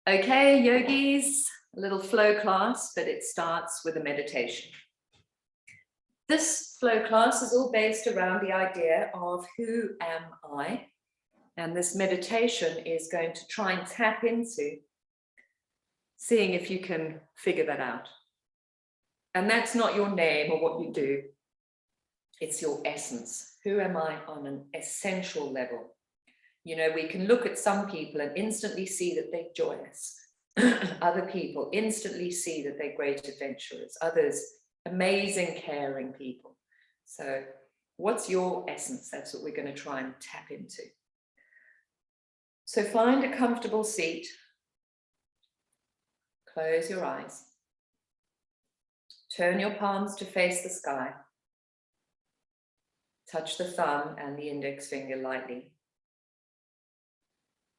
Okay, yogis, a little flow class, but it starts with a meditation. This flow class is all based around the idea of who am I? And this meditation is going to try and tap into seeing if you can figure that out. And that's not your name or what you do. It's your essence. Who am I on an essential level? You know, we can look at some people and instantly see that they're joyous. Other people instantly see that they're great adventurers. Others, amazing, caring people. So what's your essence? That's what we're going to try and tap into. So find a comfortable seat. Close your eyes. Turn your palms to face the sky. Touch the thumb and the index finger lightly.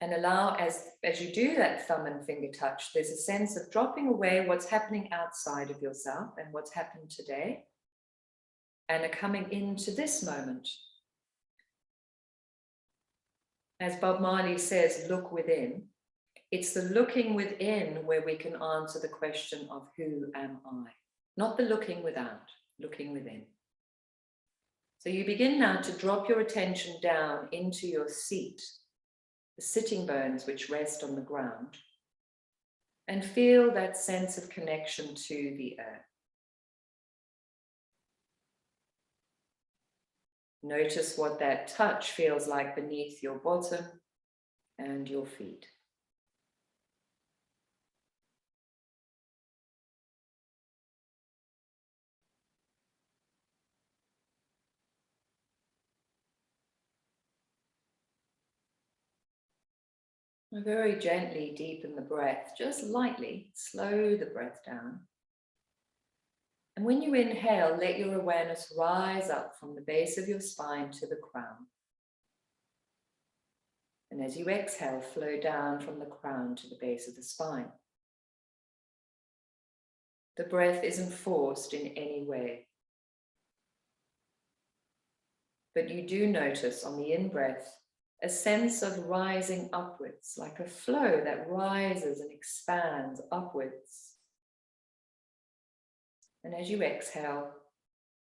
And allow, as you do that thumb and finger touch, there's a sense of dropping away what's happening outside of yourself and what's happened today, and are coming into this moment. As Bob Marley says, look within. It's the looking within where we can answer the question of who am I? Not the looking without, looking within. So you begin now to drop your attention down into your seat, the sitting bones which rest on the ground, and feel that sense of connection to the earth. Notice what that touch feels like beneath your bottom and your feet. Very gently deepen the breath, just lightly, slow the breath down. And when you inhale, let your awareness rise up from the base of your spine to the crown. And as you exhale, flow down from the crown to the base of the spine. The breath isn't forced in any way. But you do notice on the in-breath a sense of rising upwards, like a flow that rises and expands upwards. And as you exhale,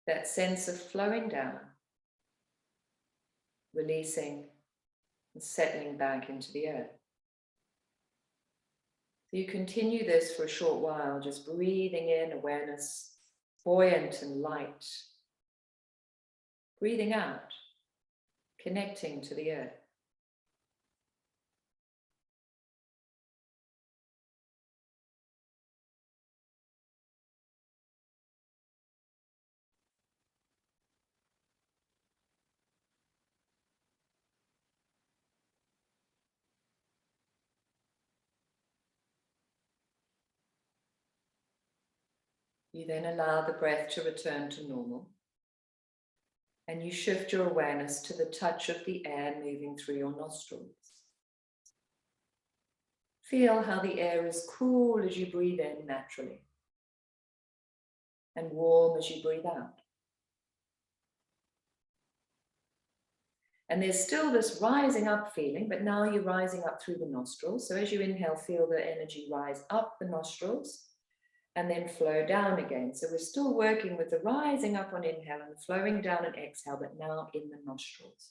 that sense of flowing down, releasing and settling back into the earth. So you continue this for a short while, just breathing in awareness, buoyant and light. Breathing out, connecting to the earth. You then allow the breath to return to normal. And you shift your awareness to the touch of the air moving through your nostrils. Feel how the air is cool as you breathe in naturally, and warm as you breathe out. And there's still this rising up feeling, but now you're rising up through the nostrils. So as you inhale, feel the energy rise up the nostrils and then flow down again. So we're still working with the rising up on inhale and the flowing down on exhale, but now in the nostrils.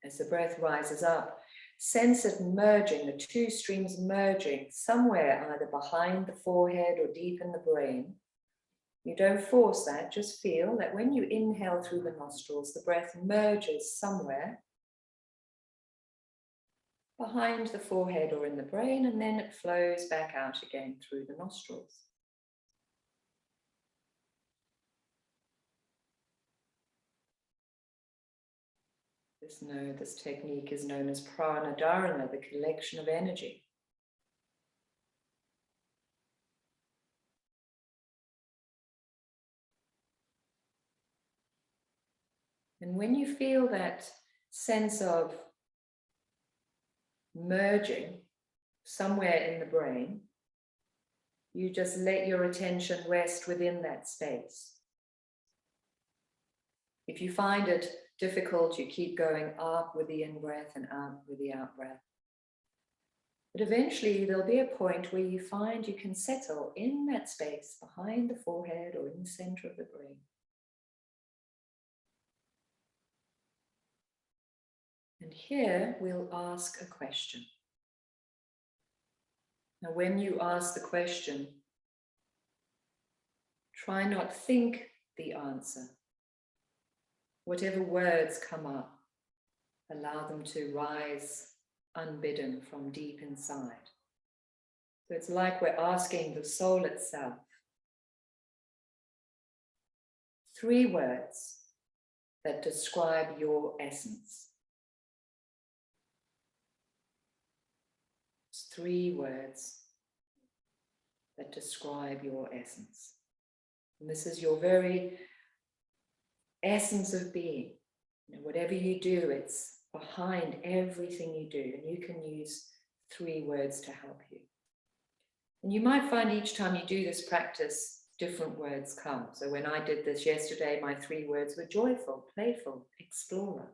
As the breath rises up, sense it merging, the two streams merging somewhere either behind the forehead or deep in the brain. You don't force that, just feel that when you inhale through the nostrils, the breath merges somewhere behind the forehead or in the brain, and then it flows back out again through the nostrils. This technique is known as prana dharana, the collection of energy. And when you feel that sense of merging somewhere in the brain, you just let your attention rest within that space. If you find it difficult, you keep going up with the in-breath and out with the out-breath. But eventually there'll be a point where you find you can settle in that space behind the forehead or in the center of the brain. And here we'll ask a question. Now, when you ask the question, try not think the answer. Whatever words come up, allow them to rise unbidden from deep inside. So it's like we're asking the soul itself. 3 words that describe your essence. 3 words that describe your essence. And this is your very essence of being. You know, whatever you do, it's behind everything you do, and you can use 3 words to help you. And you might find each time you do this practice, different words come. So when I did this yesterday, my 3 words were joyful, playful, explorer.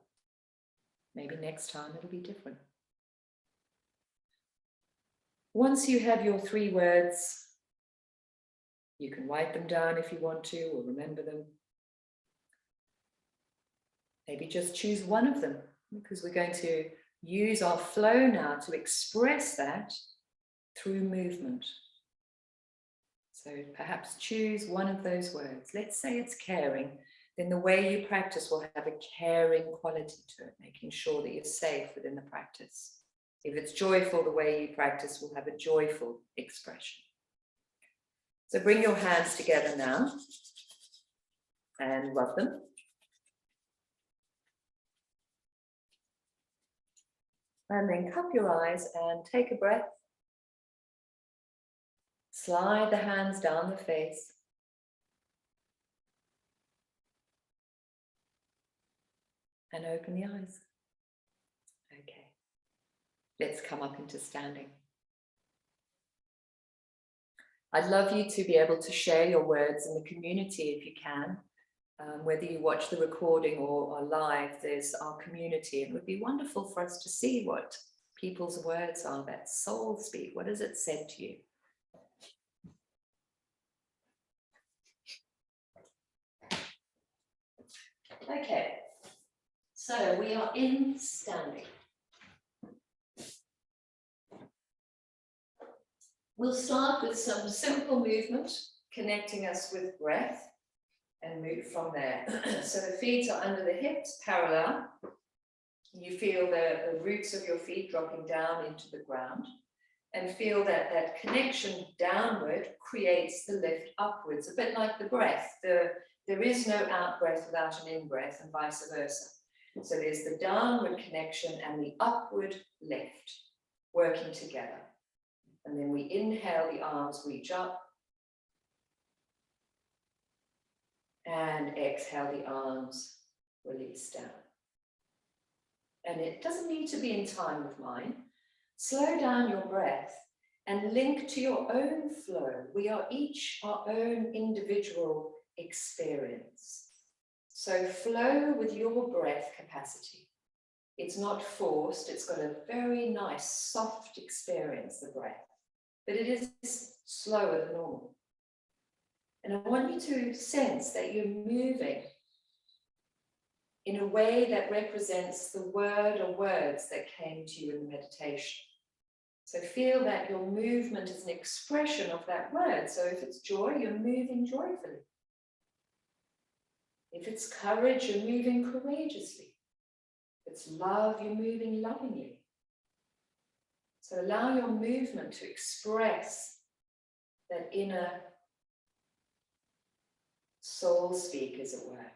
Maybe next time it'll be different. Once you have your 3 words, you can write them down if you want to, or remember them. Maybe just choose one of them, because we're going to use our flow now to express that through movement. So perhaps choose one of those words. Let's say it's caring. Then the way you practice will have a caring quality to it, making sure that you're safe within the practice. If it's joyful, the way you practice will have a joyful expression. So bring your hands together now and rub them. And then cup your eyes and take a breath. Slide the hands down the face. And open the eyes. Okay. Let's come up into standing. I'd love you to be able to share your words in the community if you can. Whether you watch the recording or are live, there's our community. It would be wonderful for us to see what people's words are, that soul speak. What has it said to you? Okay, so we are in standing. We'll start with some simple movement, connecting us with breath, and move from there. So the feet are under the hips, parallel. You feel the roots of your feet dropping down into the ground, and feel that that connection downward creates the lift upwards, a bit like the breath. There is no out breath without an in breath, and vice versa. So there's the downward connection and the upward lift working together. And then we inhale, the arms reach up. And exhale, the arms release down. And it doesn't need to be in time with mine. Slow down your breath and link to your own flow. We are each our own individual experience. So flow with your breath capacity. It's not forced, it's got a very nice, soft experience, the breath. But it is slower than normal. And I want you to sense that you're moving in a way that represents the word or words that came to you in the meditation. So feel that your movement is an expression of that word. So if it's joy, you're moving joyfully. If it's courage, you're moving courageously. If it's love, you're moving lovingly. So allow your movement to express that inner soul speak, as it were.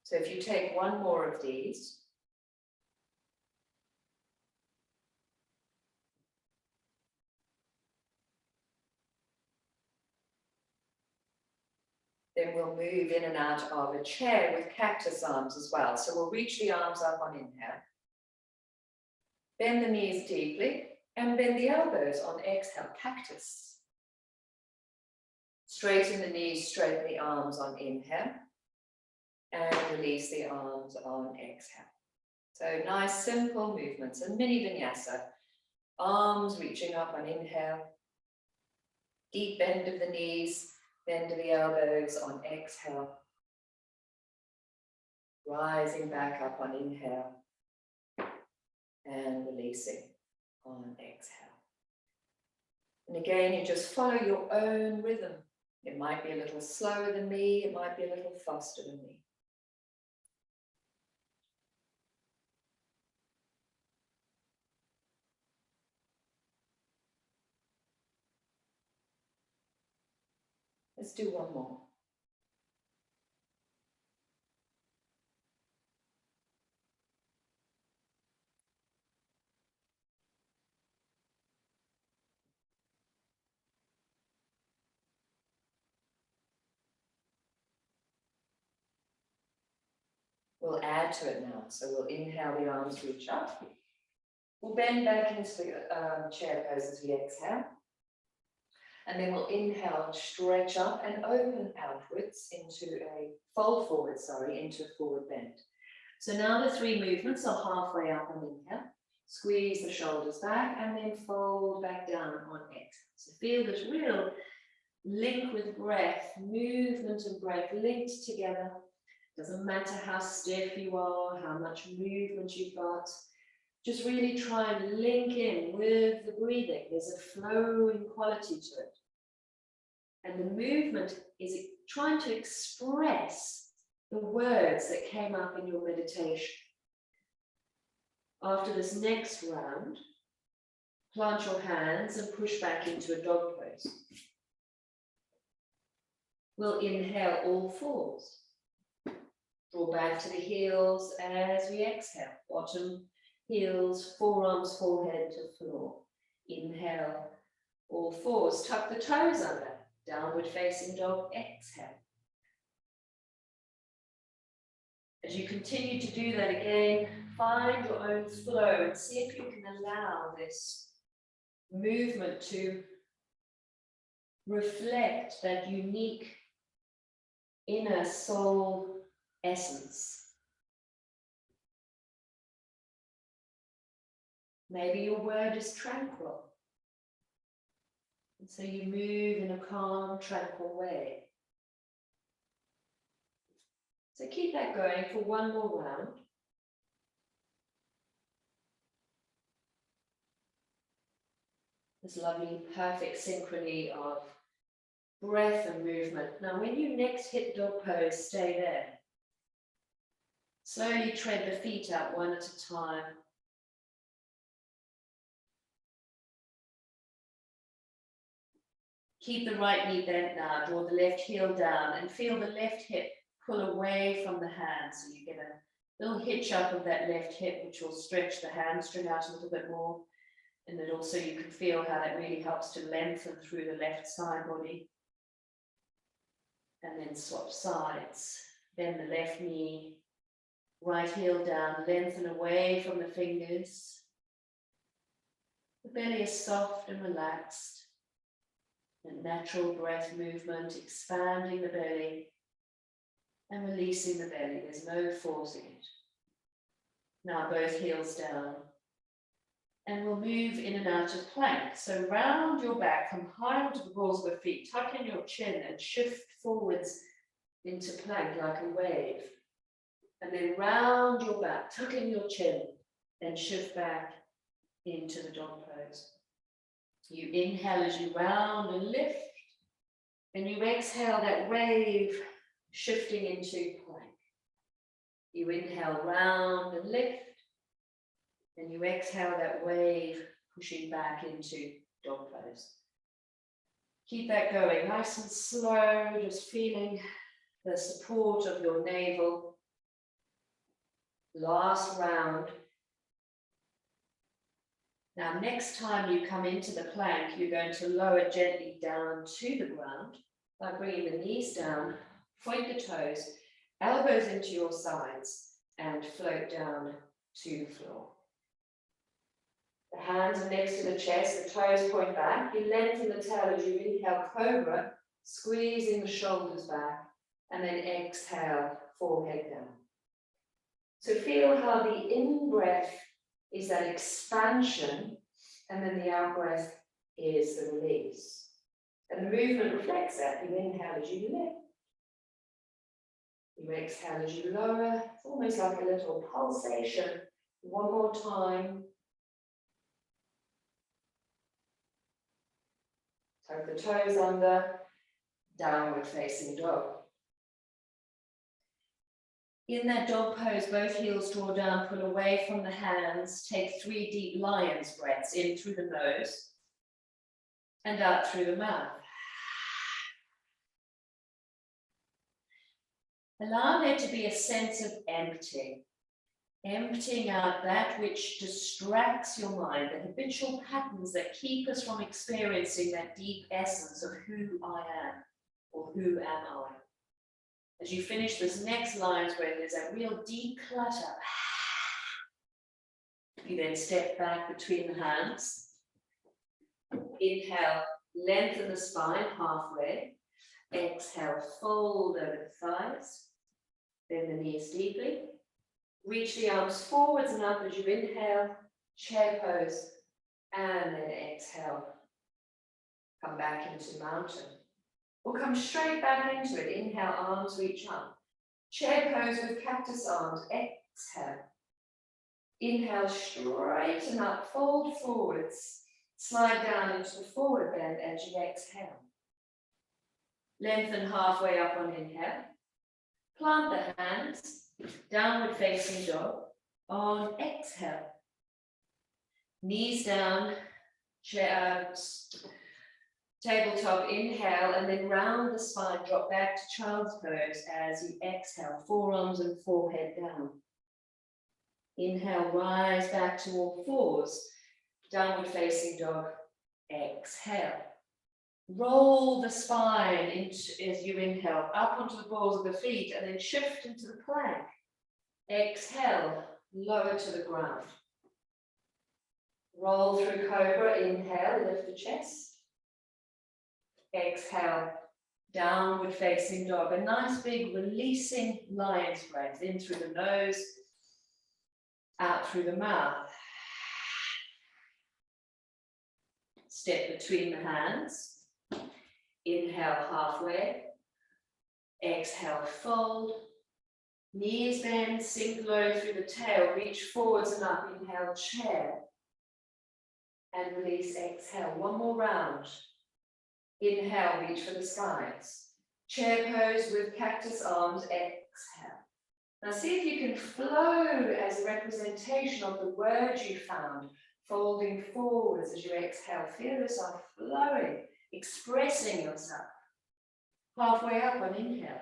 So if you take one more of these, then we'll move in and out of a chair with cactus arms as well. So we'll reach the arms up on inhale. Bend the knees deeply And bend the elbows on exhale, cactus. Straighten the knees, straighten the arms on inhale. And release the arms on exhale. So nice, simple movements, a mini vinyasa. Arms reaching up on inhale. Deep bend of the knees, bend of the elbows on exhale. Rising back up on inhale. And releasing on exhale. And again, you just follow your own rhythm. It might be a little slower than me, it might be a little faster than me. Let's do one more. We'll add to it now. So we'll inhale, the arms reach up. We'll bend back into the chair pose as we exhale. And then we'll inhale, stretch up and open outwards into a fold forward, into a forward bend. So now the three movements are halfway up on inhale. Squeeze the shoulders back and then fold back down on exhale. So feel this real link with breath, movement and breath linked together. Doesn't matter how stiff you are, how much movement you've got. Just really try and link in with the breathing. There's a flowing quality to it. And the movement is trying to express the words that came up in your meditation. After this next round, plant your hands and push back into a dog pose. We'll inhale all fours. Draw back to the heels as we exhale. Bottom, heels, forearms, forehead to floor. Inhale, all fours. Tuck the toes under. Downward facing dog, exhale. As you continue to do that again, find your own flow and see if you can allow this movement to reflect that unique inner soul essence. Maybe your word is tranquil. And so you move in a calm, tranquil way. So keep that going for one more round. This lovely, perfect synchrony of breath and movement. Now, when you next hit dog pose, stay there. Slowly tread the feet out one at a time. Keep the right knee bent now. Draw the left heel down and feel the left hip pull away from the hand. So you get a little hitch up of that left hip, which will stretch the hamstring out a little bit more. And then also you can feel how that really helps to lengthen through the left side body. And then swap sides. Bend the left knee, right heel down, lengthen away from the fingers. The belly is soft and relaxed. And natural breath movement, expanding the belly and releasing the belly. There's no forcing it. Now both heels down. And we'll move in and out of plank. So round your back, come high onto the balls of the feet, tuck in your chin and shift forwards into plank like a wave. And then round your back, tuck in your chin and shift back into the dog pose. You inhale as you round and lift, and you exhale that wave shifting into plank. You inhale round and lift, and you exhale that wave pushing back into dog pose. Keep that going nice and slow, just feeling the support of your navel. Last round. Now, next time you come into the plank, you're going to lower gently down to the ground by bringing the knees down, point the toes, elbows into your sides, and float down to the floor. The hands are next to the chest, the toes point back. You lengthen the tail as you inhale, cobra, squeezing the shoulders back, and then exhale, forehead down. So feel how the in-breath is that expansion, and then the out-breath is the release. And the movement reflects that. You inhale as you lift. You exhale as you lower. It's almost like a little pulsation. One more time. Tuck the toes under, downward facing dog. In that dog pose, both heels draw down, pull away from the hands, take 3 deep lion's breaths, in through the nose and out through the mouth. Allow there to be a sense of emptying. Emptying out that which distracts your mind, the habitual patterns that keep us from experiencing that deep essence of who I am, or who am I. As you finish this next lion's breath, there's a real declutter. You then step back between the hands. Inhale, lengthen the spine halfway. Exhale, fold over the thighs. Bend the knees deeply. Reach the arms forwards and up as you inhale, chair pose, and then exhale. Come back into mountain. Or come straight back into it. Inhale, arms reach up. Chair pose with cactus arms. Exhale. Inhale, straighten up, fold forwards. Slide down into the forward bend as you exhale. Lengthen halfway up on inhale. Plant the hands. Downward facing dog on exhale. Knees down, chair, tabletop, inhale, and then round the spine, drop back to child's pose as you exhale, forearms and forehead down. Inhale, rise back to all fours, downward facing dog, exhale. Roll the spine as you inhale, up onto the balls of the feet, and then shift into the plank. Exhale, lower to the ground. Roll through cobra, inhale, lift the chest. Exhale, downward facing dog. A nice big releasing lion's breath, in through the nose, out through the mouth. Step between the hands. Inhale halfway, exhale fold, knees bend, sink low through the tail, reach forwards and up, inhale chair, and release, exhale, one more round. Inhale, reach for the skies, chair pose with cactus arms, exhale. Now see if you can flow as a representation of the words you found, folding forwards as you exhale, feel yourself flowing. Expressing yourself. Halfway up on inhale.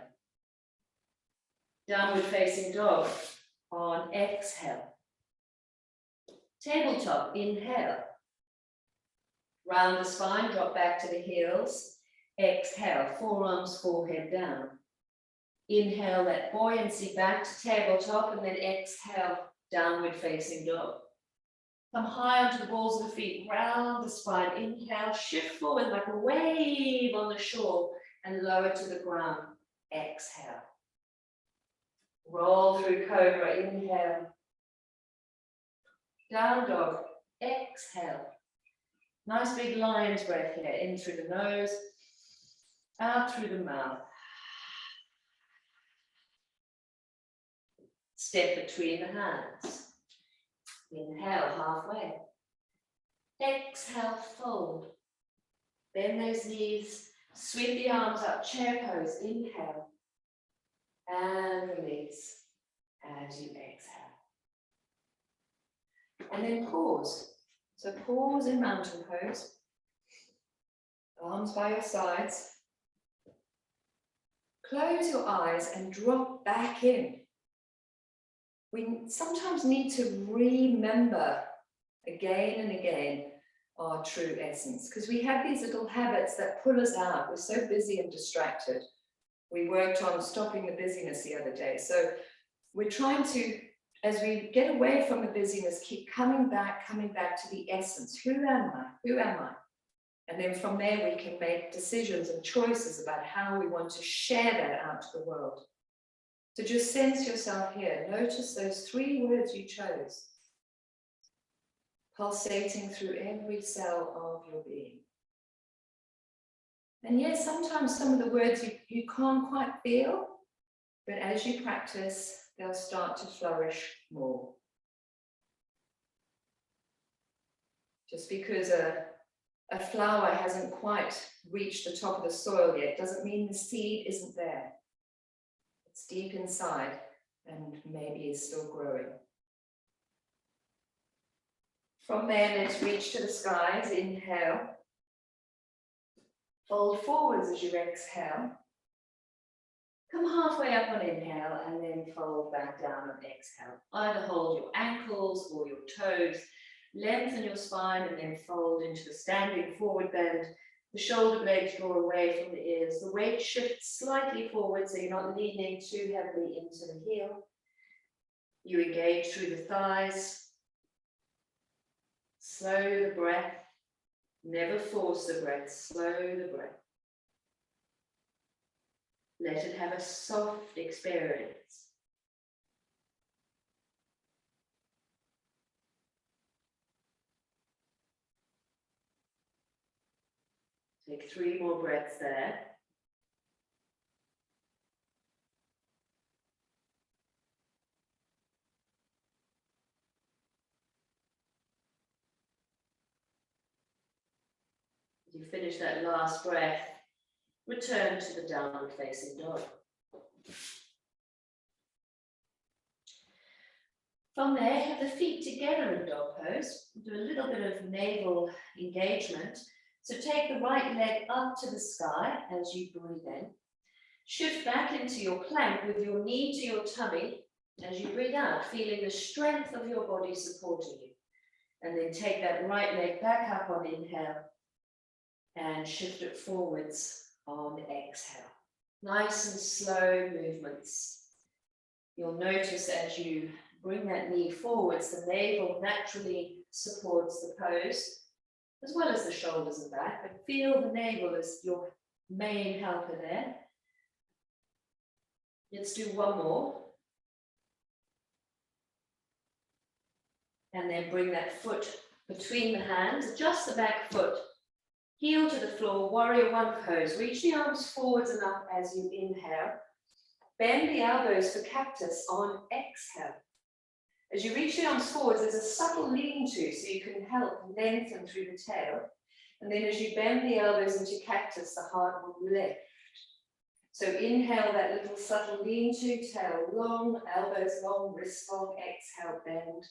Downward facing dog on exhale. Tabletop, inhale. Round the spine, drop back to the heels. Exhale, forearms, forehead down. Inhale, that buoyancy back to tabletop, and then exhale, downward facing dog. Come high onto the balls of the feet, round the spine, inhale, shift forward like a wave on the shore, and lower to the ground, exhale. Roll through cobra, inhale. Down dog, exhale. Nice big lion's breath here, in through the nose, out through the mouth. Step between the hands. Inhale, halfway. Exhale, fold. Bend those knees, sweep the arms up, chair pose, inhale. And release as you exhale. And then pause. So pause in mountain pose. Arms by your sides. Close your eyes and drop back in. We sometimes need to remember again and again our true essence, because we have these little habits that pull us out. We're so busy and distracted. We worked on stopping the busyness the other day. So we're trying to as we get away from the busyness, keep coming back to the essence. Who am I? Who am I? And then from there, we can make decisions and choices about how we want to share that out to the world. So just sense yourself here. Notice those 3 words you chose, pulsating through every cell of your being. And yes, sometimes some of the words you can't quite feel, but as you practice, they'll start to flourish more. Just because a flower hasn't quite reached the top of the soil yet doesn't mean the seed isn't there. It's deep inside and maybe is still growing. From there, let's reach to the skies. Inhale. Fold forwards as you exhale. Come halfway up on inhale and then fold back down on exhale. Either hold your ankles or your toes, lengthen your spine and then fold into the standing forward bend. The shoulder blades draw away from the ears. The weight shifts slightly forward so you're not leaning too heavily into the heel. You engage through the thighs. Slow the breath. Never force the breath. Slow the breath. Let it have a soft experience. Take 3 more breaths there. As you finish that last breath, return to the downward facing dog. From there, have the feet together in dog pose. Do a little bit of navel engagement. So take the right leg up to the sky as you breathe in. Shift back into your plank with your knee to your tummy as you breathe out, feeling the strength of your body supporting you. And then take that right leg back up on inhale and shift it forwards on exhale. Nice and slow movements. You'll notice as you bring that knee forwards, the navel naturally supports the pose, as well as the shoulders and back, but feel the navel as your main helper there. Let's do 1 more. And then bring that foot between the hands, adjust the back foot, heel to the floor, warrior 1 pose. Reach the arms forwards and up as you inhale. Bend the elbows for cactus on exhale. As you reach the arms forwards, there's a subtle lean-to, so you can help lengthen through the tail. And then as you bend the elbows into cactus, the heart will lift. So inhale that little subtle lean-to, tail long, elbows long, wrists long, exhale, bend.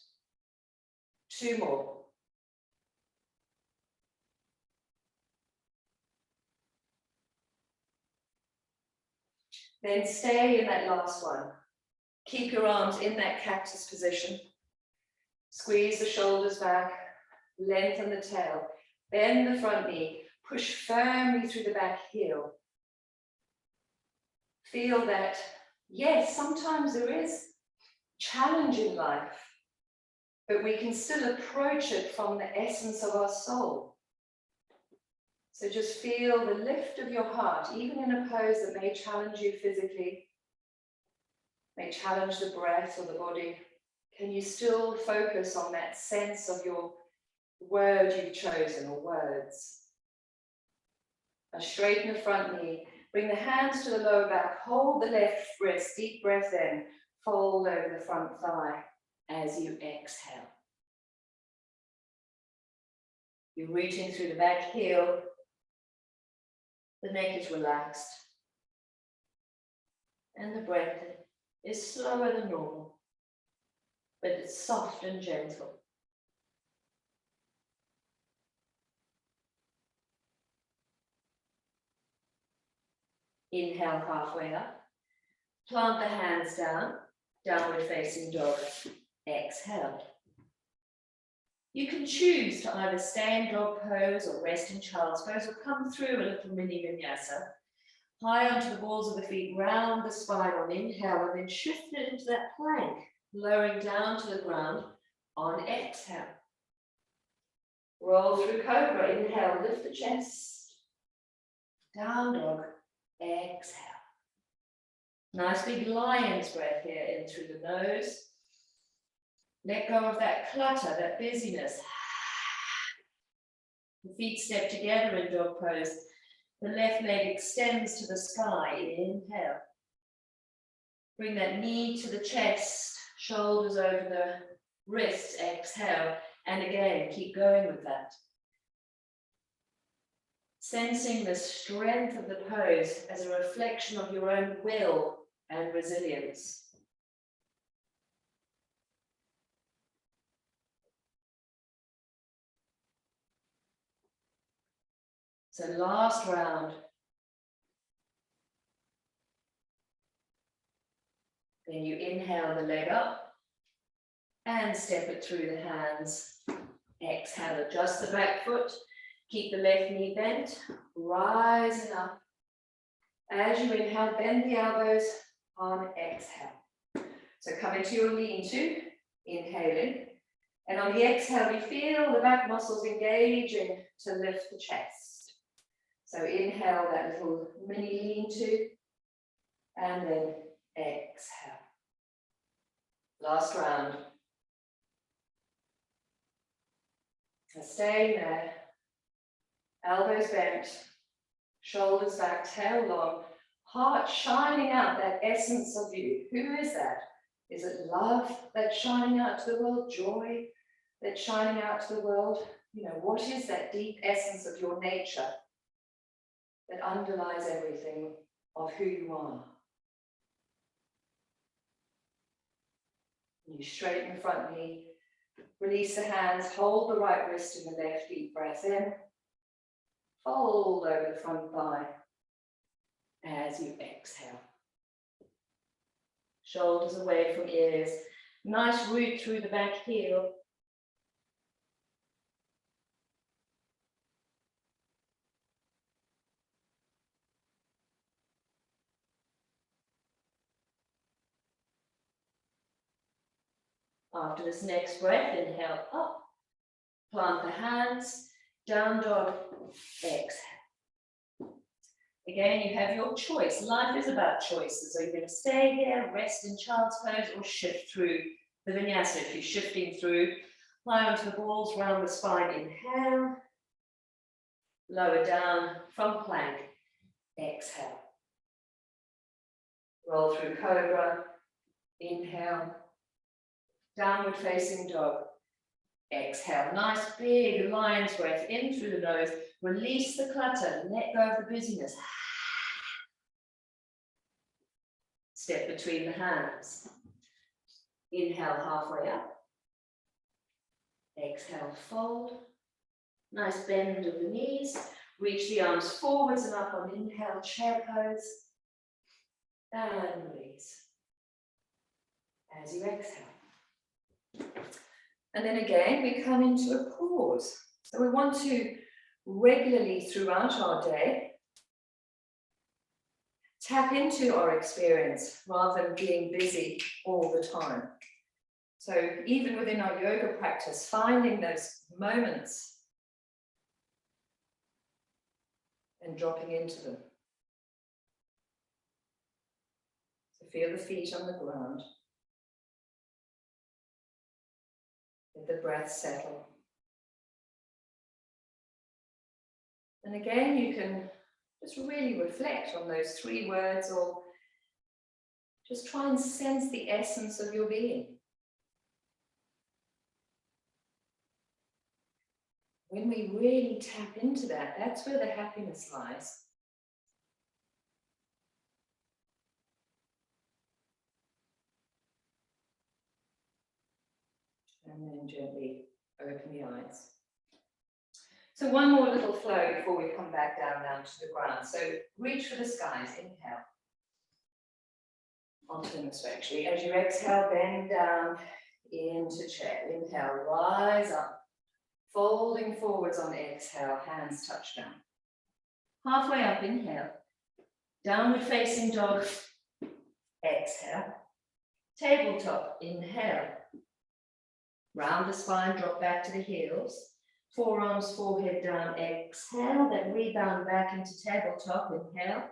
2 more. Then stay in that last one. Keep your arms in that cactus position. Squeeze the shoulders back, lengthen the tail, bend the front knee, push firmly through the back heel. Feel that, yes, sometimes there is challenge in life, but we can still approach it from the essence of our soul. So just feel the lift of your heart, even in a pose that may challenge you physically, may challenge the breath or the body. Can you still focus on that sense of your word you've chosen, or words? Now straighten the front knee, bring the hands to the lower back, hold the left wrist, deep breath in, fold over the front thigh as you exhale. You're reaching through the back heel, the neck is relaxed, and the breath is slower than normal, but it's soft and gentle. Inhale halfway up, plant the hands down, downward facing dog, exhale. You can choose to either stay in dog pose or rest in child's pose, or come through a little mini vinyasa. High onto the balls of the feet, round the spine on inhale, and then shift it into that plank Lowering down to the ground on exhale. Roll through cobra, inhale, lift the chest. Down dog, exhale. Nice big lion's breath here, in through the nose. Let go of that clutter, that busyness. The feet step together in dog pose. The left leg extends to the sky, inhale. Bring that knee to the chest, shoulders over the wrists, exhale. And again, keep going with that. Sensing the strength of the pose as a reflection of your own will and resilience. So last round. Then you inhale the leg up and step it through the hands. Exhale, adjust the back foot. Keep the left knee bent, rising up. As you inhale, bend the elbows on exhale. So come into your lean-to, inhaling. And on the exhale, you feel the back muscles engaging to lift the chest. So inhale that little mini lean-to, and then exhale. Last round. And staying there. Elbows bent, shoulders back, tail long, heart shining out that essence of you. Who is that? Is it love that's shining out to the world? Joy that's shining out to the world? You know, what is that deep essence of your nature that underlies everything of who you are? You straighten the front knee, release the hands, hold the right wrist in the left, deep breath in. Fold over the front thigh as you exhale. Shoulders away from ears. Nice root through the back heel. After this next breath, inhale up. Plant the hands. Down dog, exhale. Again, you have your choice. Life is about choices. Are you going to stay here, rest in child's pose, or shift through the vinyasa? If you're shifting through, lie onto the balls, round the spine, inhale. Lower down from plank, exhale. Roll through cobra, inhale. Downward facing dog. Exhale, nice big lion's breath in through the nose. Release the clutter, let go of the busyness. Step between the hands. Inhale, halfway up. Exhale, fold. Nice bend of the knees. Reach the arms forwards and up on inhale, chair pose. And release. As you exhale. And then again, we come into a pause. So we want to regularly throughout our day tap into our experience rather than being busy all the time. So even within our yoga practice, finding those moments and dropping into them. So feel the feet on the ground. Let the breath settle. And again, you can just really reflect on those 3 words or just try and sense the essence of your being. When we really tap into that, that's where the happiness lies. And then gently open the eyes. So one more little flow before we come back down to the ground. So reach for the skies, inhale. Alternate actually. As you exhale, bend down into chair. Inhale, rise up. Folding forwards on exhale, hands touch down. Halfway up, inhale. Downward facing dog, exhale. Tabletop, inhale. Round the spine, drop back to the heels. Forearms, forehead down, exhale. Then rebound back into tabletop, inhale.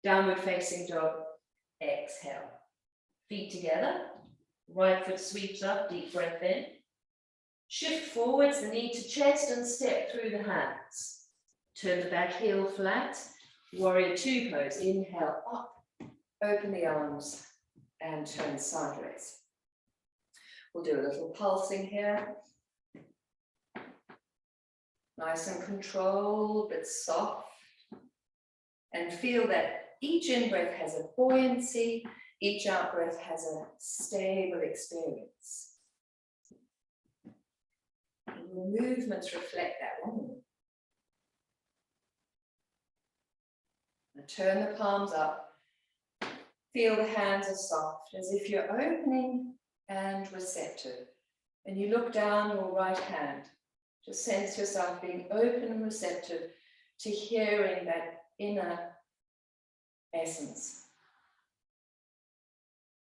Downward facing dog, exhale. Feet together. Right foot sweeps up, deep breath in. Shift forwards, the knee to chest and step through the hands. Turn the back heel flat. Warrior two pose. Inhale up. Open the arms and turn sideways. We'll do a little pulsing here. Nice and controlled, but soft. And feel that each in-breath has a buoyancy, each out-breath has a stable experience. And the movements reflect that one. Now turn the palms up. Feel the hands are soft, as if you're opening and receptive. And you look down your right hand. Just sense yourself being open and receptive to hearing that inner essence.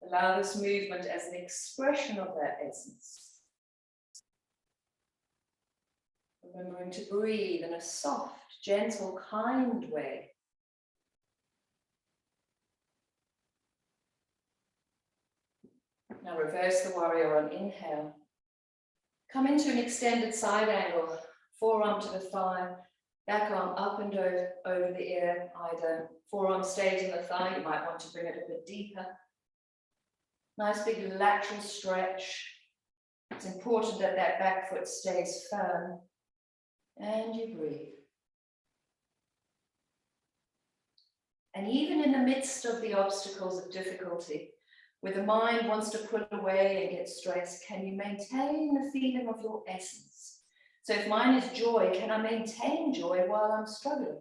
Allow this movement as an expression of that essence. Remembering to breathe in a soft, gentle, kind way. Now reverse the warrior on inhale. Come into an extended side angle, forearm to the thigh, back arm up and over the ear, either forearm stays in the thigh, you might want to bring it a bit deeper. Nice big lateral stretch. It's important that that back foot stays firm. And you breathe. And even in the midst of the obstacles of difficulty, where the mind wants to pull away and get stressed, can you maintain the feeling of your essence? So if mine is joy, can I maintain joy while I'm struggling?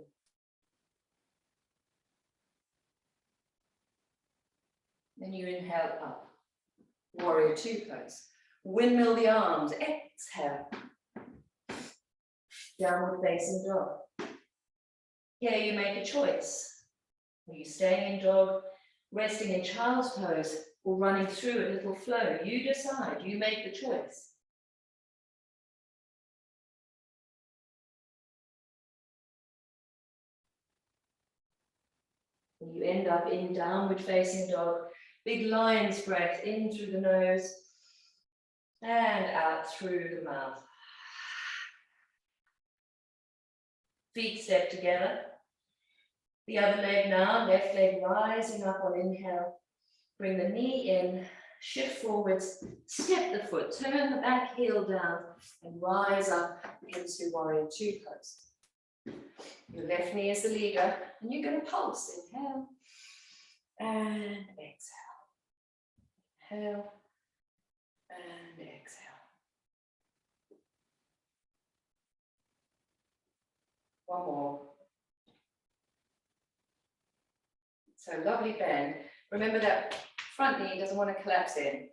Then you inhale up. Warrior two pose. Windmill the arms. Exhale. Downward facing dog. Here you make a choice. Are you staying in dog, resting in child's pose, or running through a little flow? You decide. You make the choice. And you end up in downward facing dog. Big lion's breath in through the nose and out through the mouth. Feet step together. The other leg now, left leg rising up on inhale. Bring the knee in, shift forwards, step the foot, turn the back heel down and rise up into warrior two pose. Your left knee is the leader and you're going to pulse. Inhale and exhale. Inhale and exhale. One more. So lovely bend. Remember that front knee doesn't want to collapse in.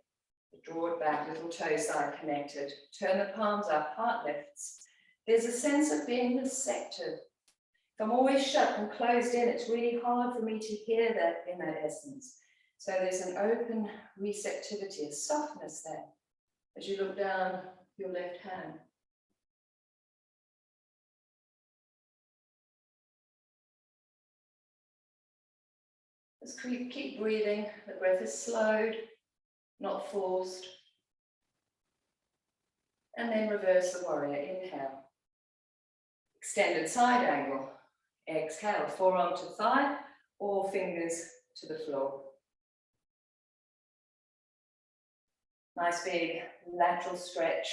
Draw it back, little toe side connected. Turn the palms up, heart lifts. There's a sense of being receptive. If I'm always shut and closed in, it's really hard for me to hear that inner essence. So there's an open receptivity, a softness there as you look down your left hand. Just keep breathing. The breath is slowed, not forced. And then reverse the warrior. Inhale. Extended side angle. Exhale. Forearm to thigh or fingers to the floor. Nice big lateral stretch.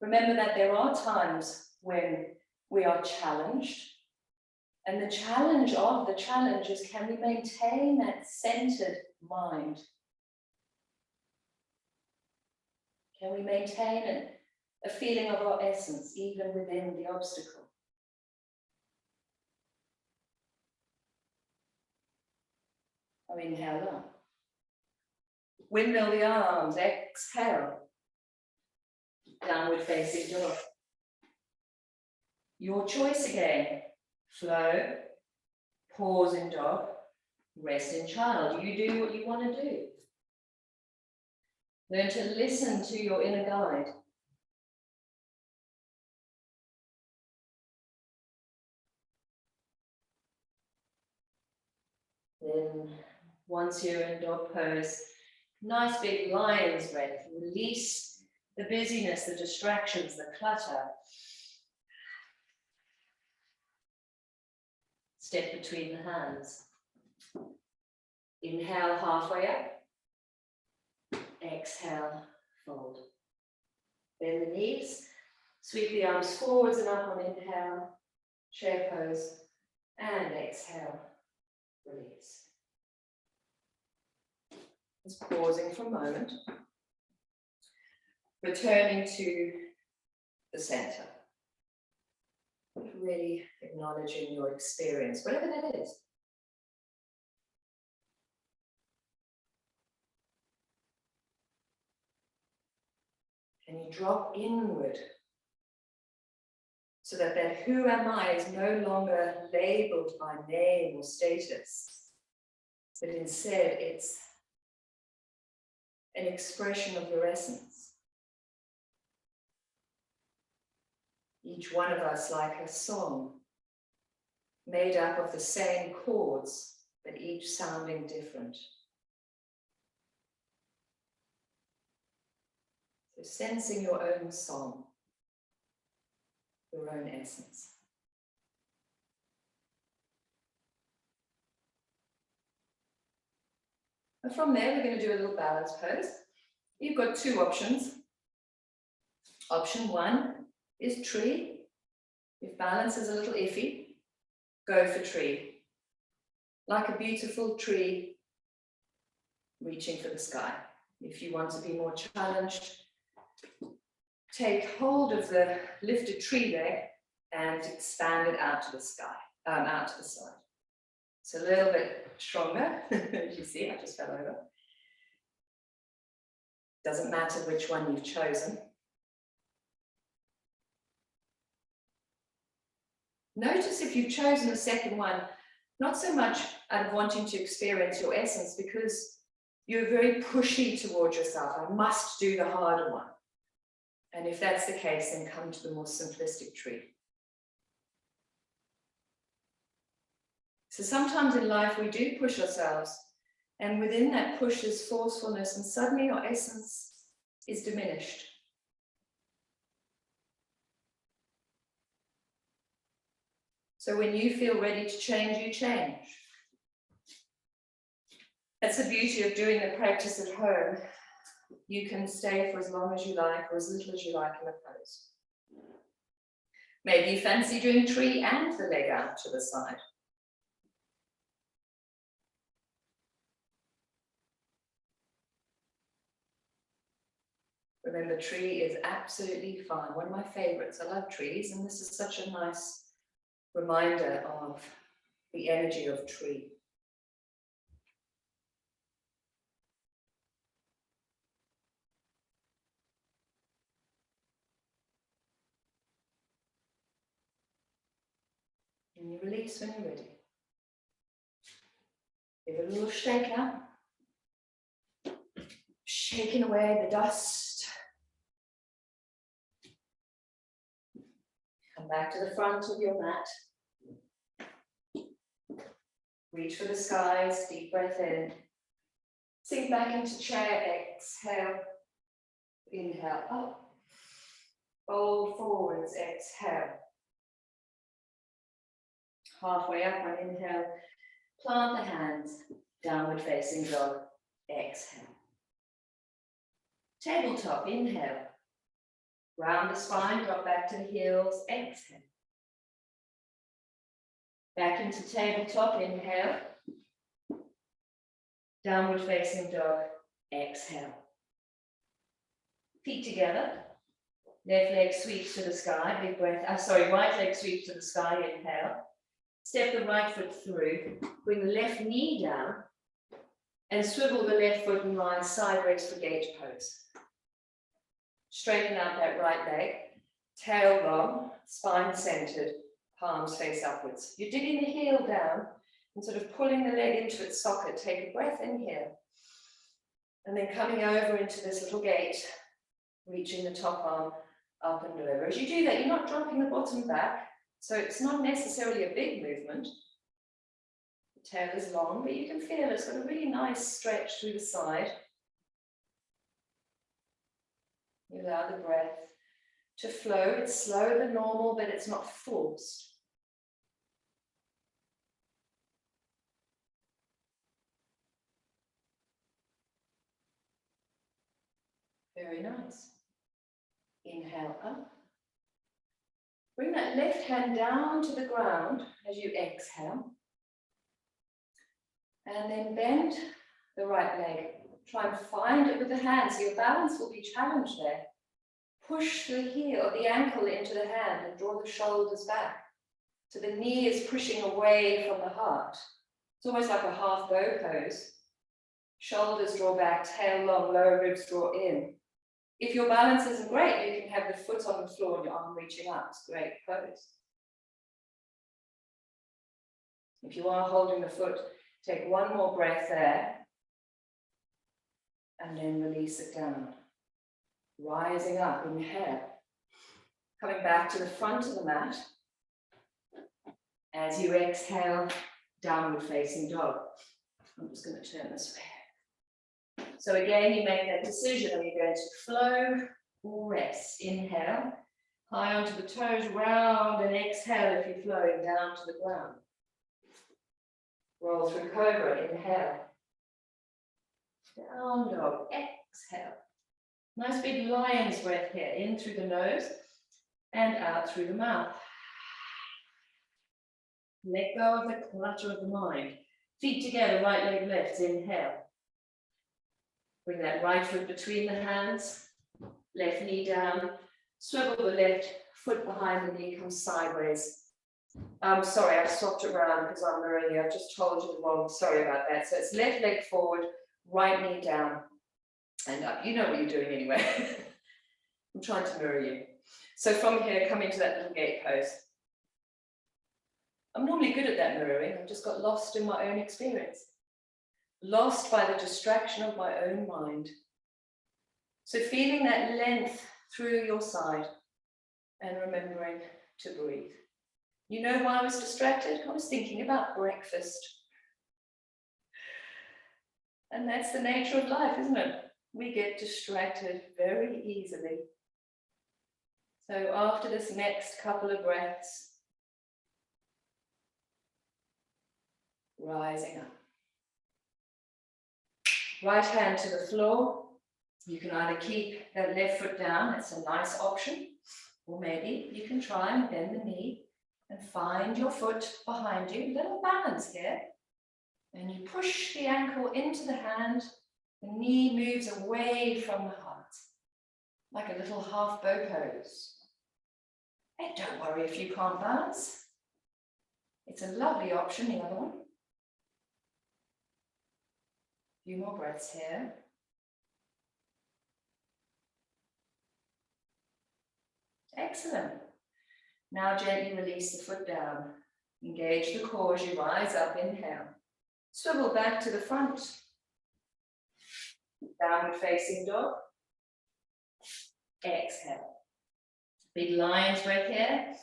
Remember that there are times when we are challenged. And the challenge of the challenge is, can we maintain that centered mind? Can we maintain a feeling of our essence even within the obstacle? I'll inhale up. Windmill the arms, exhale. Downward facing dog. Your choice again. Flow, pause in dog, rest in child. You do what you want to do. Learn to listen to your inner guide. Then, once you're in dog pose, nice big lion's breath. Release the busyness, the distractions, the clutter. Step between the hands. Inhale, halfway up. Exhale, fold. Bend the knees. Sweep the arms forwards and up on inhale. Chair pose. And exhale, release. Just pausing for a moment. Returning to the center. Really acknowledging your experience, whatever that is. And you drop inward so that that who am I is no longer labeled by name or status, but instead it's an expression of your essence. Each one of us like a song made up of the same chords, but each sounding different. So sensing your own song, your own essence. And from there, we're going to do a little balance pose. You've got two options. Option one is tree. If balance is a little iffy, go for tree. Like a beautiful tree reaching for the sky. If you want to be more challenged, take hold of the lifted tree leg and expand it out to the sky, out to the side. It's a little bit stronger. As you see, I just fell over. Doesn't matter which one you've chosen. Notice if you've chosen the second one, not so much out of wanting to experience your essence, because you're very pushy towards yourself. I must do the harder one. And if that's the case, then come to the more simplistic tree. So sometimes in life we do push ourselves, and within that push is forcefulness, and suddenly our essence is diminished. So when you feel ready to change, you change. That's the beauty of doing the practice at home. You can stay for as long as you like, or as little as you like in a pose. Maybe you fancy doing tree and the leg out to the side. Remember, tree is absolutely fine. One of my favorites. I love trees, and this is such a nice reminder of the energy of tree. And you release when you're ready. Give it a little shake out. Shaking away the dust. Come back to the front of your mat. Reach for the skies, deep breath in. Sink back into chair, exhale. Inhale up. Fold forwards, exhale. Halfway up on inhale. Plant the hands, downward facing dog, exhale. Tabletop, inhale. Round the spine, drop back to the heels, exhale. Back into tabletop, inhale. Downward facing dog, exhale. Feet together. Left leg sweeps to the sky, big breath. Right leg sweeps to the sky, inhale. Step the right foot through. Bring the left knee down and swivel the left foot and lie sideways for gate pose. Straighten out that right leg, tail long, spine centered, palms face upwards. You're digging the heel down and sort of pulling the leg into its socket. Take a breath in here And then coming over into this little gate, reaching the top arm up and over. As you do that, you're not dropping the bottom back, so it's not necessarily a big movement. The tail is long, but you can feel it's got a really nice stretch through the side. You allow the breath to flow. It's slower than normal, but it's not forced. Very nice. Inhale up. Bring that left hand down to the ground as you exhale. And then bend the right leg. Try and find it with the hands. Your balance will be challenged there. Push the heel or the ankle into the hand and draw the shoulders back. So the knee is pushing away from the heart. It's almost like a half bow pose. Shoulders draw back, tail long, lower ribs draw in. If your balance isn't great, you can have the foot on the floor and your arm reaching up. It's a great pose. If you are holding the foot, take one more breath there. And then release it down. Rising up, inhale. Coming back to the front of the mat. As you exhale, downward facing dog. I'm just going to turn this way. So again, you make that decision. Are you going to flow or rest? Inhale, high onto the toes, round, and exhale if you're flowing down to the ground. Roll through cobra, inhale. Down dog, exhale. Nice big lion's breath here, in through the nose and out through the mouth. Let go of the clutter of the mind. Feet together, right leg lifts, inhale. Bring that right foot between the hands, left knee down, swivel the left foot behind the knee, come sideways. Sorry, I've swapped it around because I'm mirroring you. I've just told you the wrong, sorry about that. So it's left leg forward, right knee down and up. You know what you're doing anyway. I'm trying to mirror you. So from here, come into that little gate pose. I'm normally good at that mirroring. I've just got lost in my own experience. Lost by the distraction of my own mind. So feeling that length through your side and remembering to breathe. You know why I was distracted? I was thinking about breakfast. And that's the nature of life, isn't it? We get distracted very easily. So after this next couple of breaths, rising up. Right hand to the floor. You can either keep that left foot down, it's a nice option, or maybe you can try and bend the knee and find your foot behind you. Little balance here. And you push the ankle into the hand, the knee moves away from the heart, like a little half bow pose. And don't worry if you can't balance. It's a lovely option, the other one. A few more breaths here. Excellent. Now gently release the foot down. Engage the core as you rise up, inhale. Swivel back to the front. Downward facing dog. Exhale. Big lion's breath here.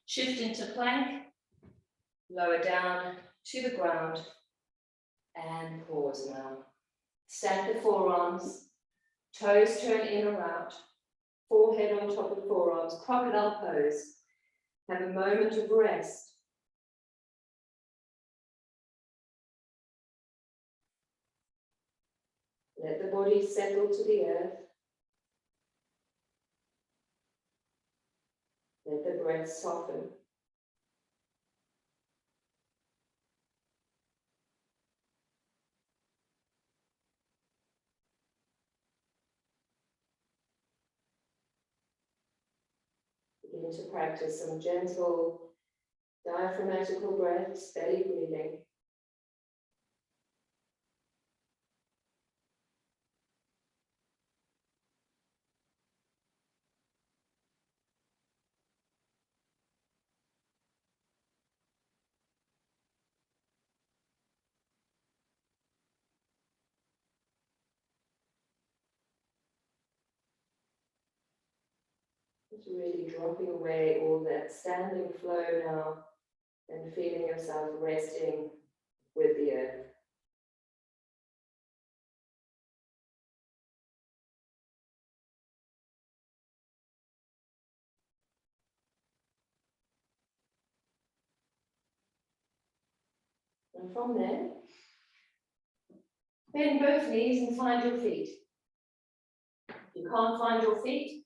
Shift into plank. Lower down to the ground. And pause now. Stack the forearms. Toes turn in or out. Forehead on top of the forearms. Crocodile pose. Have a moment of rest. Let the body settle to the earth. Let the breath soften. Begin to practice some gentle diaphragmatical breaths, belly breathing. Just really dropping away all that standing flow now and feeling yourself resting with the earth. And from there, bend both knees and find your feet. If you can't find your feet,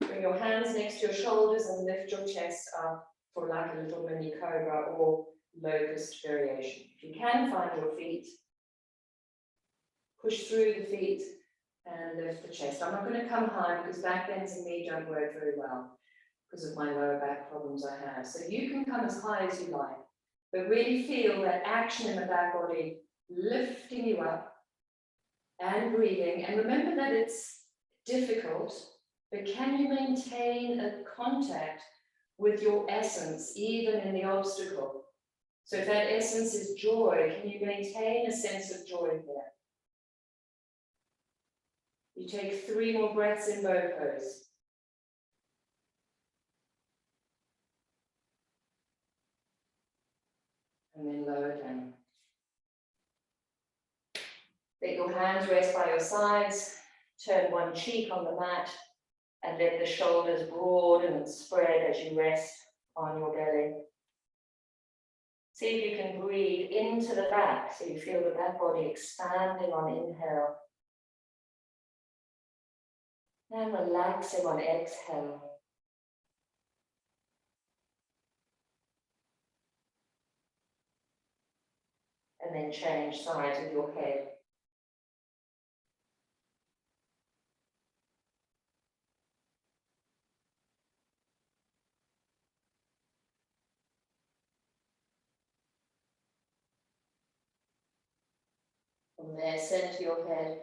bring your hands next to your shoulders and lift your chest up for like a little mini cobra or locust variation. If you can find your feet, push through the feet and lift the chest. I'm not going to come high because back bends in me don't work very well because of my lower back problems I have. So you can come as high as you like, but really feel that action in the back body lifting you up and breathing. And remember that it's difficult, but can you maintain a contact with your essence, even in the obstacle? So if that essence is joy, can you maintain a sense of joy there? You take 3 more breaths in both pose. And then lower down. Let your hands rest by your sides. Turn one cheek on the mat and let the shoulders broaden and spread as you rest on your belly. See if you can breathe into the back so you feel the back body expanding on inhale. And relaxing on exhale. And then change sides with your head. From there, center your head,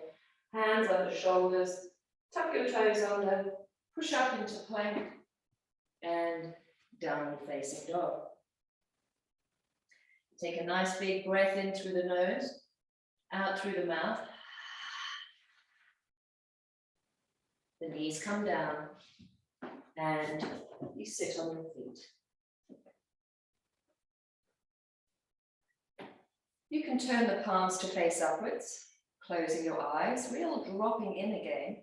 hands under shoulders, tuck your toes under, push up into plank, and downward facing dog. Take a nice big breath in through the nose, out through the mouth. The knees come down, and you sit on your feet. You can turn the palms to face upwards, closing your eyes, real dropping in again.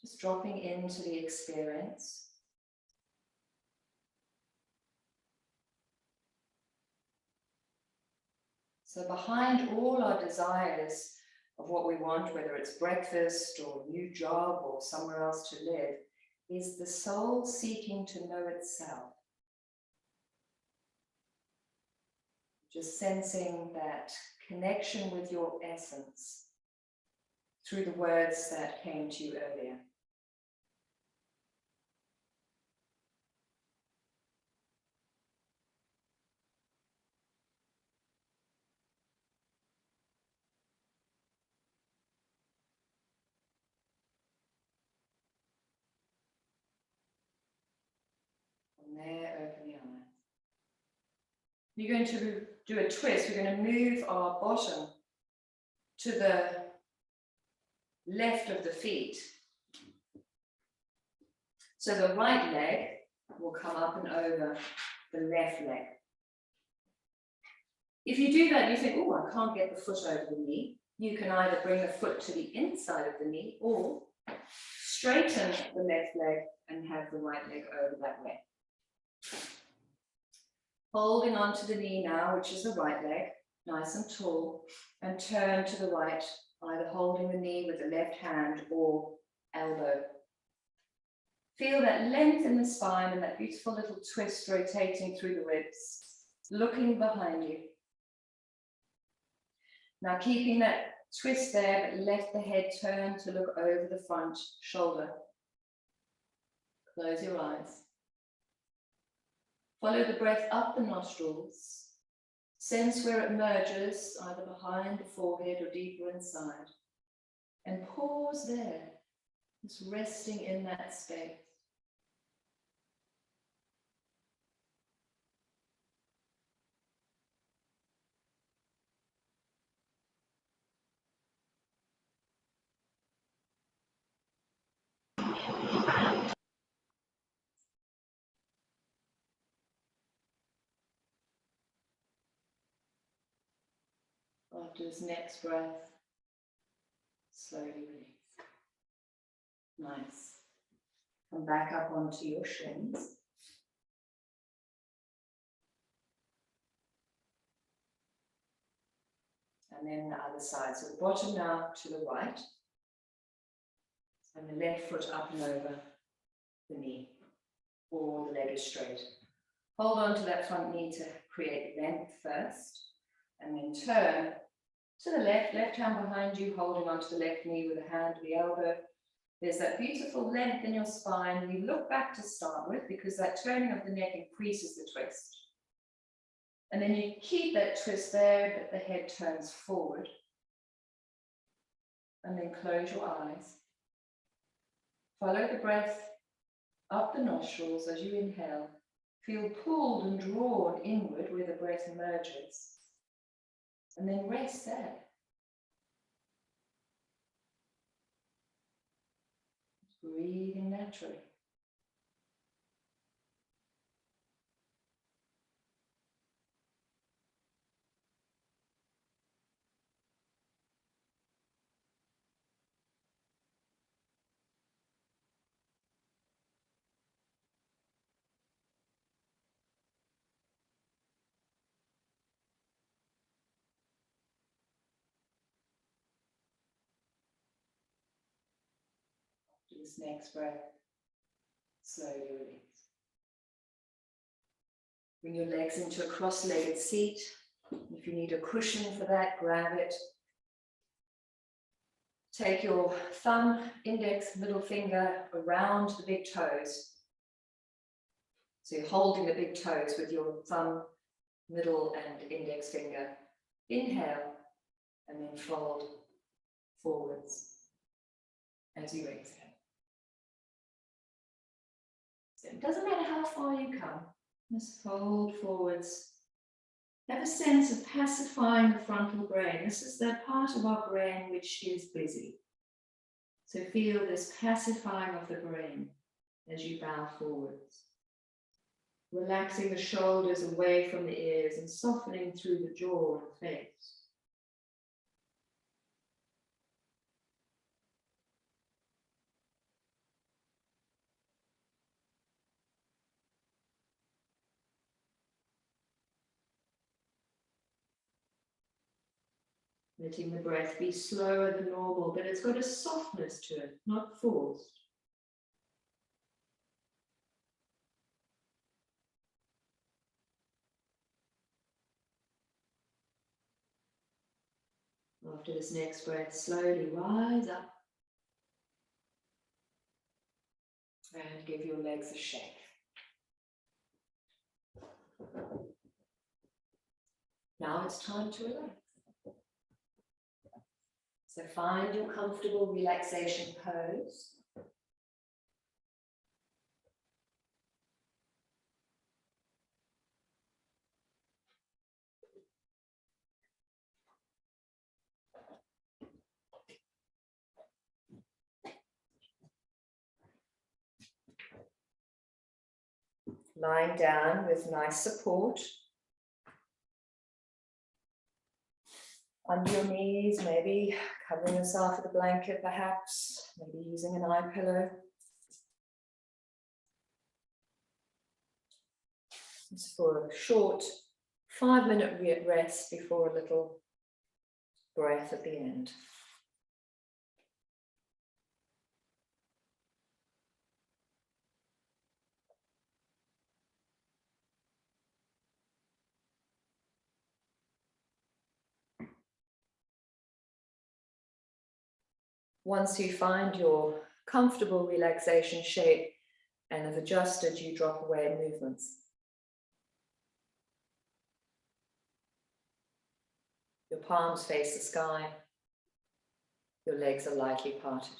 Just dropping into the experience. So behind all our desires of what we want, whether it's breakfast or a new job or somewhere else to live, is the soul seeking to know itself. Just sensing that connection with your essence through the words that came to you earlier. From there, open the eyes. You're going to do a twist. We're going to move our bottom to the left of the feet. So the right leg will come up and over the left leg. If you do that, you think, oh, I can't get the foot over the knee. You can either bring the foot to the inside of the knee or straighten the left leg and have the right leg over that way. Holding onto the knee now, which is the right leg, nice and tall, and turn to the right, either holding the knee with the left hand or elbow. Feel that length in the spine and that beautiful little twist rotating through the ribs, looking behind you. Now keeping that twist there, but let the head turn to look over the front shoulder. Close your eyes. Follow the breath up the nostrils. Sense where it merges, either behind the forehead or deeper inside. And pause there, just resting in that space. After this next breath, slowly release. Nice. Come back up onto your shins. And then the other side. So the bottom now to the right. And the left foot up and over the knee. Or the leg is straight. Hold on to that front knee to create length first. And then turn to the left hand behind you, holding onto the left knee with a hand to the elbow. There's that beautiful length in your spine. You look back to start with because that turning of the neck increases the twist. And then you keep that twist there, but the head turns forward. And then close your eyes. Follow the breath up the nostrils as you inhale. Feel pulled and drawn inward where the breath emerges. And then rest there. Breathing naturally. This next breath, slowly release. Bring your legs into a cross-legged seat. If you need a cushion for that, grab it. Take your thumb, index, middle finger around the big toes. So you're holding the big toes with your thumb, middle, and index finger. Inhale, and then fold forwards as you exhale. So it doesn't matter how far you come, just fold forwards. Have a sense of pacifying the frontal brain. This is the part of our brain which is busy. So feel this pacifying of the brain as you bow forwards. Relaxing the shoulders away from the ears and softening through the jaw and face. Letting the breath be slower than normal, but it's got a softness to it, not forced. After this next breath, slowly rise up and give your legs a shake. Now it's time to relax. So find your comfortable relaxation pose. Lying down with nice support. Under your knees, maybe covering yourself with a blanket perhaps, maybe using an eye pillow. Just for a short 5-minute rest before a little breath at the end. Once you find your comfortable relaxation shape and have adjusted, you drop away in movements. Your palms face the sky. Your legs are lightly parted.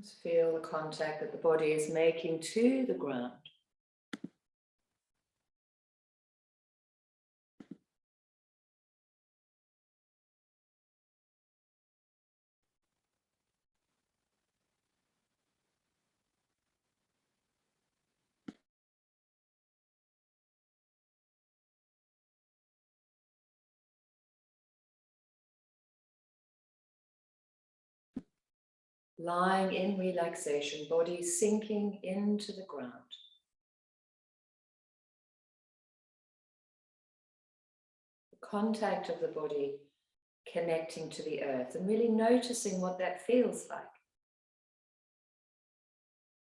Just feel the contact that the body is making to the ground. lying in relaxation, body sinking into the ground. The contact of the body connecting to the earth and really noticing what that feels like.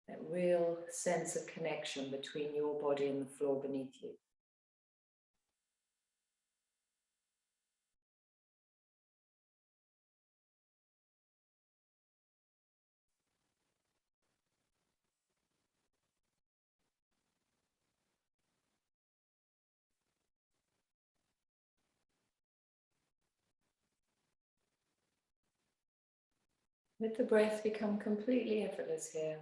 That real sense of connection between your body and the floor beneath you. Let the breath become completely effortless here.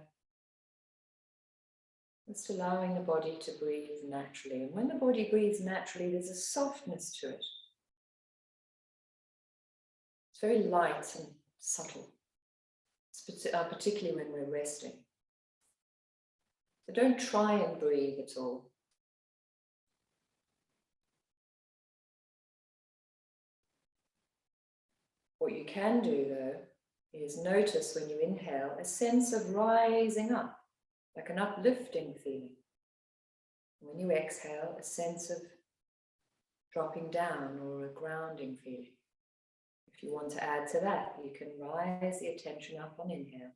Just allowing the body to breathe naturally. And when the body breathes naturally, there's a softness to it. It's very light and subtle, particularly when we're resting. So don't try and breathe at all. What you can do, though, is notice when you inhale a sense of rising up, like an uplifting feeling. When you exhale, a sense of dropping down or a grounding feeling. If you want to add to that, you can rise the attention up on inhale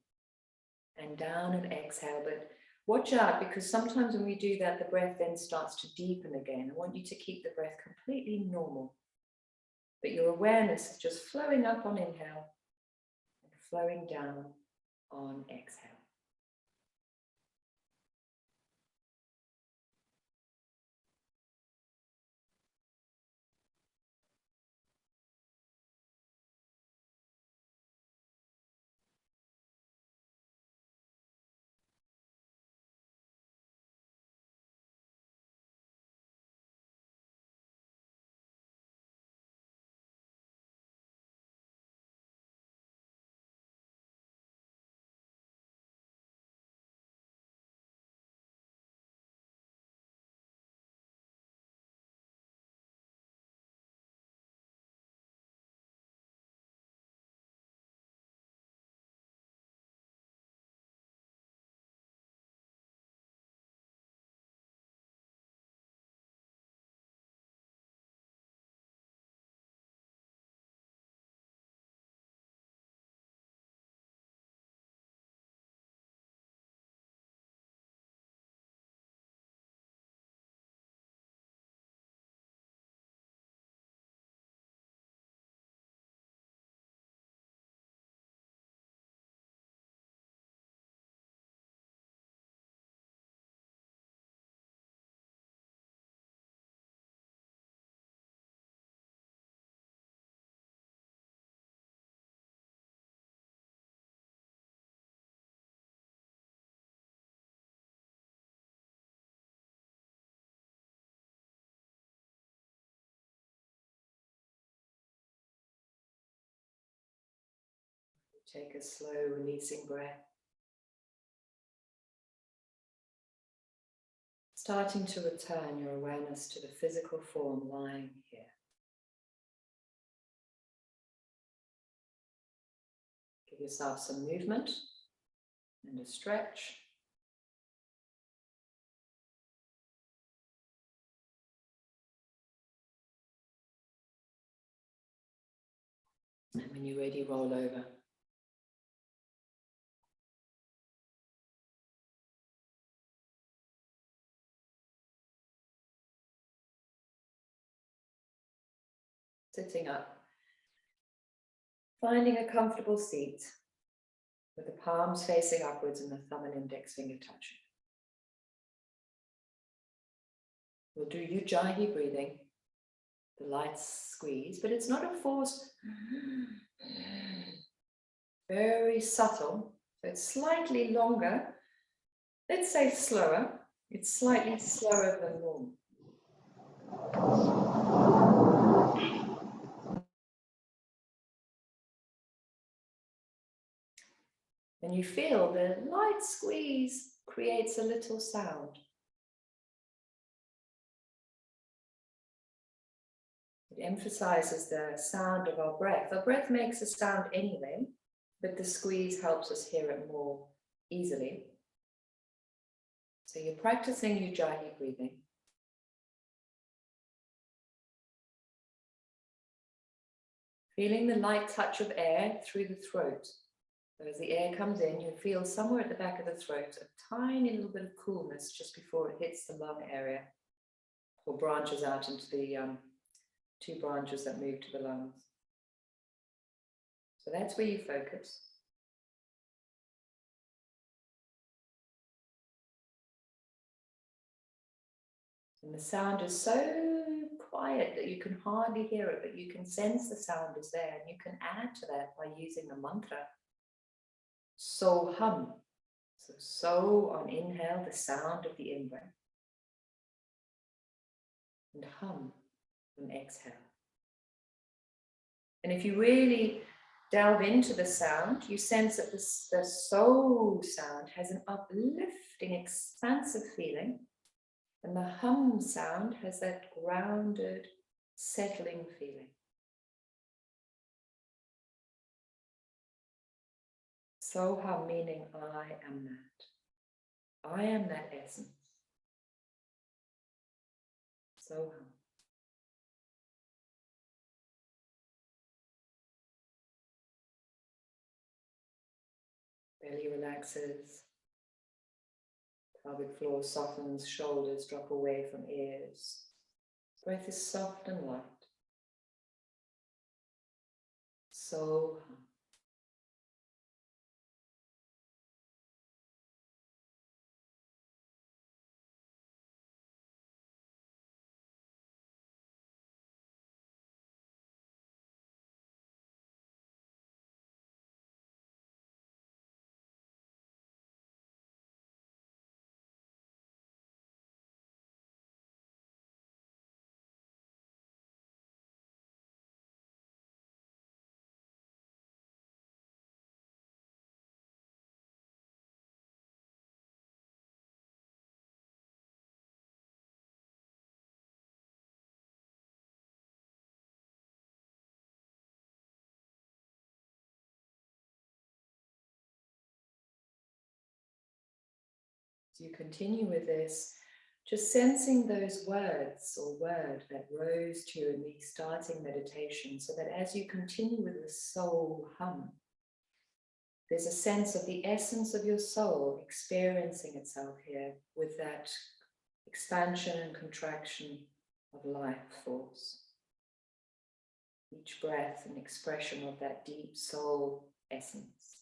and down and exhale, but watch out, because sometimes when we do that, the breath then starts to deepen again. I want you to keep the breath completely normal, but your awareness is just flowing up on inhale and flowing down on exhale. Take a slow releasing breath. Starting to return your awareness to the physical form lying here. Give yourself some movement and a stretch. And when you're ready, roll over. Sitting up. Finding a comfortable seat with the palms facing upwards and the thumb and index finger touching. We'll do ujjayi breathing, the light squeeze, but it's not a forced, very subtle, so it's slightly longer. Let's say slower. It's slightly slower than normal. And you feel the light squeeze creates a little sound. It emphasizes the sound of our breath. Our breath makes a sound anyway, but the squeeze helps us hear it more easily. So you're practicing Ujjayi breathing. Feeling the light touch of air through the throat. So as the air comes in, you feel somewhere at the back of the throat a tiny little bit of coolness just before it hits the lung area or branches out into the two branches that move to the lungs. So that's where you focus. And the sound is so quiet that you can hardly hear it, but you can sense the sound is there, and you can add to that by using the mantra. So hum. So on inhale, the sound of the in-breath. And hum on exhale. And if you really delve into the sound, you sense that the so sound has an uplifting, expansive feeling. And the hum sound has that grounded, settling feeling. So hum meaning I am that. I am that essence. So hum. Belly relaxes. Pelvic floor softens, shoulders drop away from ears. Breath is soft and light. So hum. As you continue with this, just sensing those words or word that rose to you in the starting meditation, so that as you continue with the soul hum, there's a sense of the essence of your soul experiencing itself here with that expansion and contraction of life force. Each breath an expression of that deep soul essence.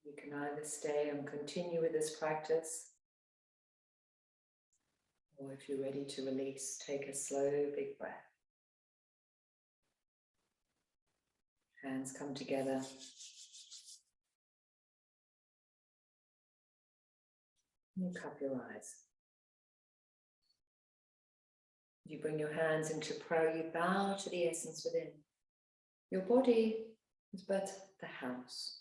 You can either stay and continue with this practice, or if you're ready to release, take a slow, big breath. Hands come together. You cup your eyes. You bring your hands into prayer, you bow to the essence within. Your body is but the house,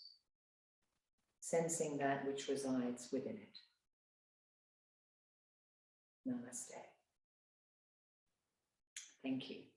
sensing that which resides within it. Namaste. Thank you.